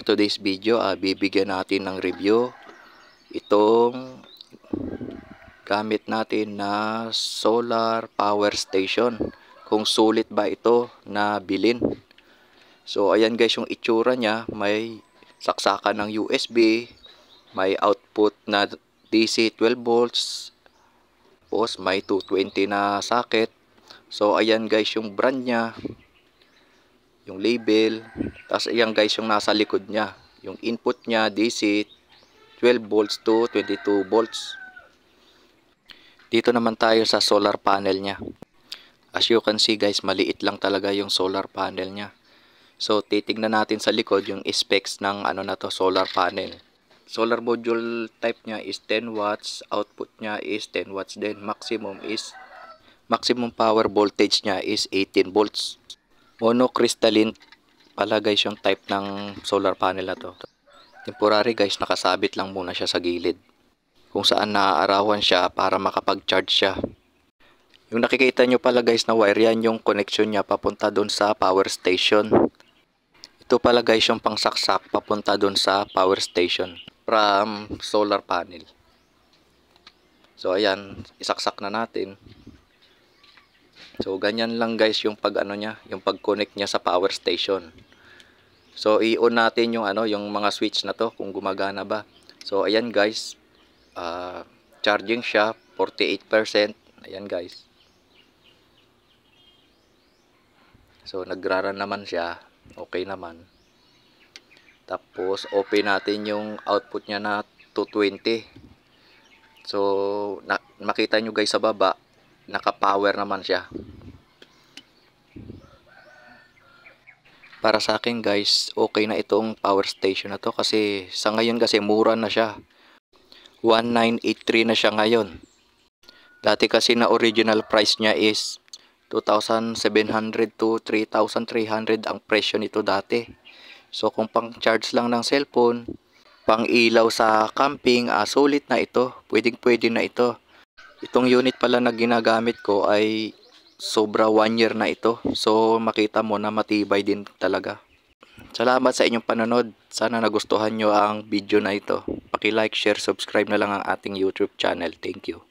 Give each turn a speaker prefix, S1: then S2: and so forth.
S1: today's video, bibigyan natin ng review itong gamit natin na solar power station. Kung sulit ba ito na bilhin. So ayan guys yung itsura niya. May saksakan ng USB, may output na DC 12 volts, tapos may 220 na socket. So ayan guys yung brand niya, yung label. Tapos ayan guys yung nasa likod niya, yung input niya DC 12 volts to 22 volts. Dito naman tayo sa solar panel niya. As you can see guys, maliit lang talaga yung solar panel niya. So titignan natin sa likod yung specs ng solar panel. Solar module type niya is 10 watts, output niya is 10 watts din. Maximum power voltage niya is 18 volts. Monocrystalline pala guys yung type ng solar panel na to. Temporary guys, nakasabit lang muna siya sa gilid, kung saan naaarawan siya para makapag-charge siya. Yung nakikita nyo pala guys na wire, yan yung connection niya papunta doon sa power station. Ito pala guys yung pangsaksak papunta doon sa power station from solar panel. So ayan, isaksak na natin. So ganyan lang guys yung yung pag-connect niya sa power station. So i-on natin yung yung mga switch na to kung gumagana ba. So ayan guys, charging siya 48%. Ayan guys. So nagra-run naman siya, okay naman. Tapos open natin yung output niya na 220. So makita nyo guys sa baba, naka-power naman siya. Para sa akin guys, okay na itong power station na to kasi sa ngayon kasi mura na siya. 1983 na siya ngayon. Dati kasi na original price niya is 2,700 to 3,300 ang presyo nito dati. So kung pang charge lang ng cellphone, pang ilaw sa camping, sulit na ito. Pwede na ito. Itong unit pala na ginagamit ko ay sobra 1 year na ito. So makita mo na matibay din talaga. Salamat sa inyong panonood. Sana nagustuhan nyo ang video na ito. Paki-like, share, subscribe na lang ang ating YouTube channel. Thank you.